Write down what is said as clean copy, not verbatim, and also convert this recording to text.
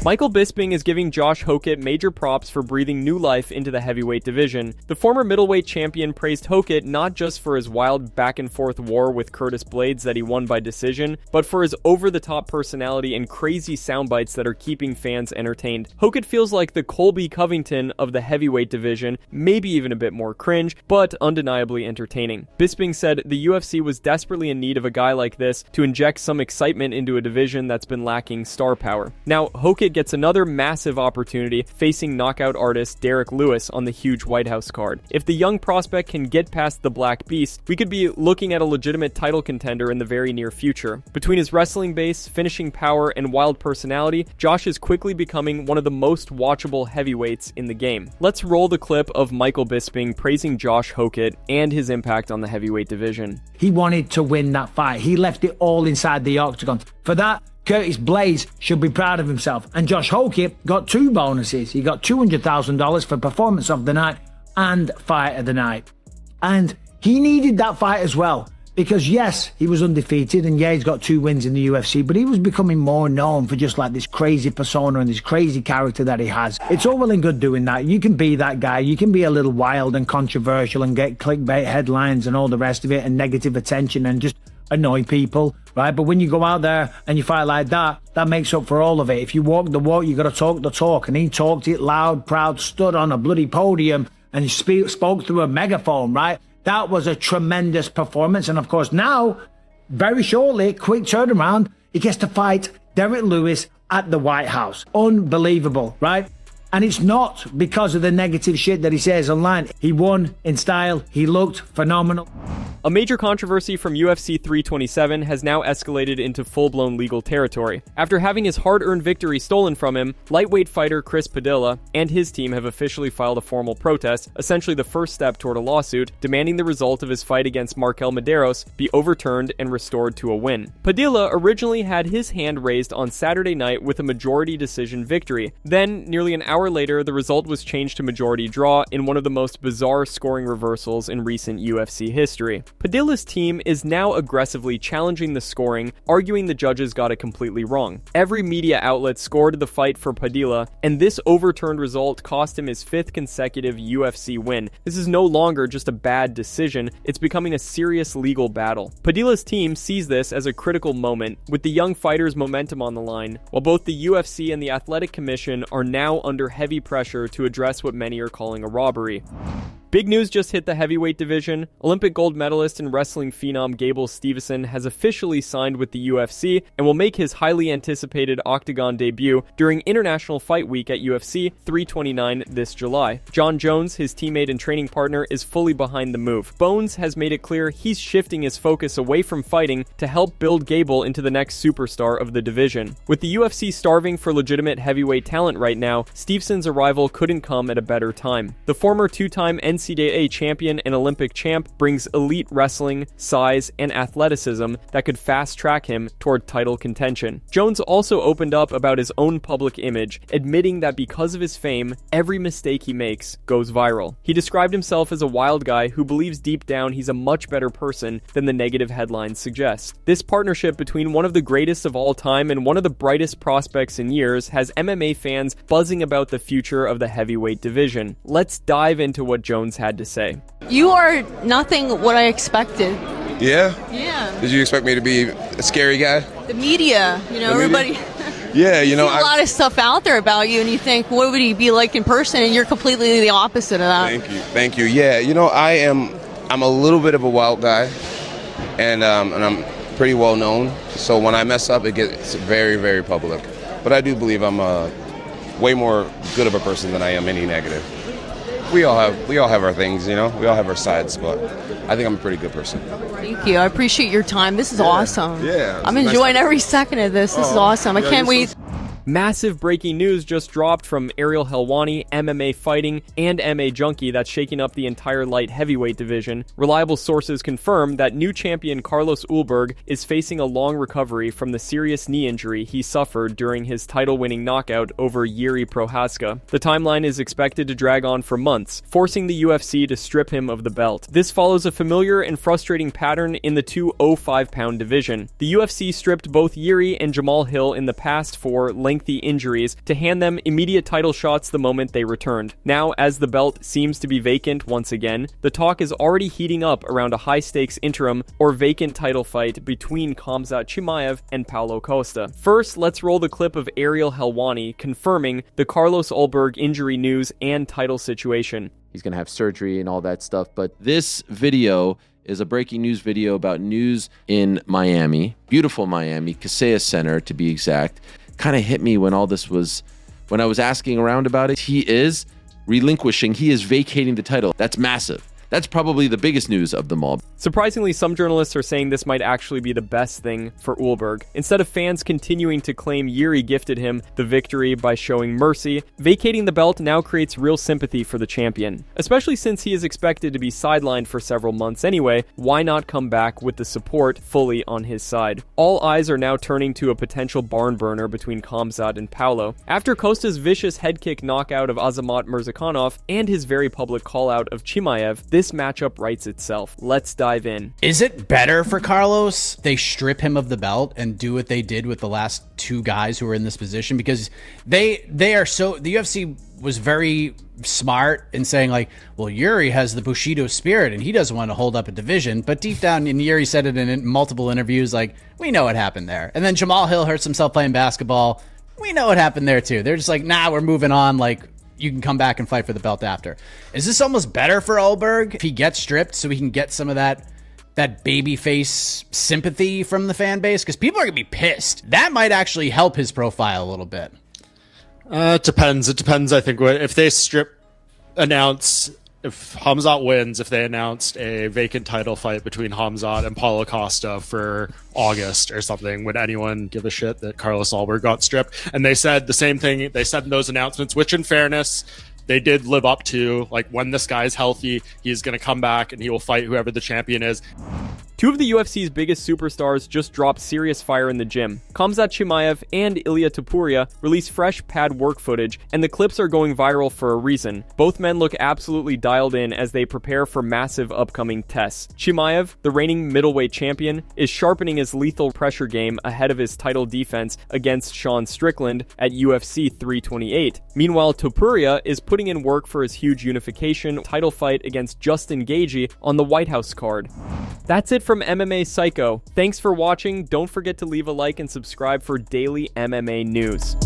Michael Bisping is giving Josh Hokit major props for breathing new life into the heavyweight division. The former middleweight champion praised Hokit not just for his wild back-and-forth war with Curtis Blades that he won by decision, but for his over-the-top personality and crazy soundbites that are keeping fans entertained. Hokit feels like the Colby Covington of the heavyweight division, maybe even a bit more cringe, but undeniably entertaining. Bisping said the UFC was desperately in need of a guy like this to inject some excitement into a division that's been lacking star power. Now, Hokit gets another massive opportunity facing knockout artist Derrick Lewis on the huge White House card. If the young prospect can get past the Black Beast, we could be looking at a legitimate title contender in the very near future. Between his wrestling base, finishing power, and wild personality, Josh is quickly becoming one of the most watchable heavyweights in the game. Let's roll the clip of Michael Bisping praising Josh Hokit and his impact on the heavyweight division. He wanted to win that fight. He left it all inside the octagon. For that, Curtis Blades should be proud of himself. And Josh Hokit got 2 bonuses. He got $200,000 for performance of the night and fight of the night. And he needed that fight as well. Because yes, he was undefeated and yeah, he's got 2 wins in the UFC, but he was becoming more known for just like this crazy persona and this crazy character that he has. It's all well and good doing that. You can be that guy. You can be a little wild and controversial and get clickbait headlines and all the rest of it and negative attention and just annoy people, right? But when you go out there and you fight like that, that makes up for all of it. If you walk the walk, you got to talk the talk. And he talked it loud, proud, stood on a bloody podium and spoke through a megaphone, right? That was a tremendous performance. And of course now, very shortly, quick turnaround, he gets to fight Derrick Lewis at the White House. Unbelievable, right? And it's not because of the negative shit that he says online. He won in style. He looked phenomenal. A major controversy from UFC 327 has now escalated into full-blown legal territory. After having his hard-earned victory stolen from him, lightweight fighter Chris Padilla and his team have officially filed a formal protest, essentially the first step toward a lawsuit, demanding the result of his fight against Markel Medeiros be overturned and restored to a win. Padilla originally had his hand raised on Saturday night with a majority decision victory. Then, nearly an hour later, the result was changed to majority draw in one of the most bizarre scoring reversals in recent UFC history. Padilla's team is now aggressively challenging the scoring, arguing the judges got it completely wrong. Every media outlet scored the fight for Padilla, and this overturned result cost him his 5th consecutive UFC win. This is no longer just a bad decision, it's becoming a serious legal battle. Padilla's team sees this as a critical moment, with the young fighter's momentum on the line, while both the UFC and the Athletic Commission are now under heavy pressure to address what many are calling a robbery. Big news just hit the heavyweight division. Olympic gold medalist and wrestling phenom Gable Steveson has officially signed with the UFC and will make his highly anticipated Octagon debut during International Fight Week at UFC 329 this July. Jon Jones, his teammate and training partner, is fully behind the move. Bones has made it clear he's shifting his focus away from fighting to help build Gable into the next superstar of the division. With the UFC starving for legitimate heavyweight talent right now, Steveson's arrival couldn't come at a better time. The former 2-time NCAA champion and Olympic champ brings elite wrestling, size, and athleticism that could fast-track him toward title contention. Jones also opened up about his own public image, admitting that because of his fame, every mistake he makes goes viral. He described himself as a wild guy who believes deep down he's a much better person than the negative headlines suggest. This partnership between one of the greatest of all time and one of the brightest prospects in years has MMA fans buzzing about the future of the heavyweight division. Let's dive into what Jones had to say. You are nothing what I expected. Yeah? Yeah. Did you expect me to be a scary guy? The media, everybody. Yeah, you see a lot of stuff out there about you, and you think, what would he be like in person? And you're completely the opposite of that. Thank you. Yeah, I'm a little bit of a wild guy, and I'm pretty well known. So when I mess up, it gets very, very public. But I do believe I'm way more good of a person than I am any negative. We all have our things, we all have our sides, but I think I'm a pretty good person. Thank you. I appreciate your time. This is awesome. Yeah. I'm enjoying every second of this. This is awesome. I can't wait. Massive breaking news just dropped from Ariel Helwani, MMA Fighting, and MA Junkie that's shaking up the entire light heavyweight division. Reliable sources confirm that new champion Carlos Ulberg is facing a long recovery from the serious knee injury he suffered during his title-winning knockout over Jiri Prochazka. The timeline is expected to drag on for months, forcing the UFC to strip him of the belt. This follows a familiar and frustrating pattern in the 205-pound division. The UFC stripped both Jiri and Jamal Hill in the past for lengthy injuries to hand them immediate title shots the moment they returned. Now, as the belt seems to be vacant once again, the talk is already heating up around a high-stakes interim or vacant title fight between Khamzat Chimaev and Paulo Costa. First, let's roll the clip of Ariel Helwani confirming the Carlos Ulberg injury news and title situation. He's going to have surgery and all that stuff, but this video is a breaking news video about news in Miami, beautiful Miami, Kaseya Center to be exact. Kind of hit me when all this was, when I was asking around about it. He is relinquishing, he is vacating the title. That's massive. That's probably the biggest news of them all. Surprisingly, some journalists are saying this might actually be the best thing for Ulberg. Instead of fans continuing to claim Jiri gifted him the victory by showing mercy, vacating the belt now creates real sympathy for the champion. Especially since he is expected to be sidelined for several months anyway, why not come back with the support fully on his side? All eyes are now turning to a potential barn burner between Khamzat and Paulo. After Costa's vicious head kick knockout of Azamat Murzakanov and his very public call-out of Chimaev, this matchup writes itself. Let's dive in. Is it better for Carlos they strip him of the belt and do what they did with the last two guys who were in this position? Because they are so, the UFC was very smart in saying like, well, Jiri has the Bushido spirit and he doesn't want to hold up a division. But deep down, and Jiri said it in multiple interviews, like, we know what happened there. And then Jamal Hill hurts himself playing basketball. We know what happened there too. They're just like, nah, we're moving on. Like, you can come back and fight for the belt after. Is this almost better for Ulberg if he gets stripped so he can get some of that babyface sympathy from the fan base? Because people are going to be pissed. That might actually help his profile a little bit. It depends. It depends, I think, if they if Khamzat wins, if they announced a vacant title fight between Khamzat and Paulo Costa for August or something, would anyone give a shit that Carlos Ulberg got stripped? And they said the same thing they said in those announcements, which in fairness, they did live up to. Like, when this guy's healthy, he's going to come back and he will fight whoever the champion is. Two of the UFC's biggest superstars just dropped serious fire in the gym. Khamzat Chimaev and Ilia Topuria released fresh pad work footage, and the clips are going viral for a reason. Both men look absolutely dialed in as they prepare for massive upcoming tests. Chimaev, the reigning middleweight champion, is sharpening his lethal pressure game ahead of his title defense against Sean Strickland at UFC 328. Meanwhile, Topuria is putting in work for his huge unification title fight against Justin Gaethje on the White House card. That's it from MMA Psycho. Thanks for watching. Don't forget to leave a like and subscribe for daily MMA news.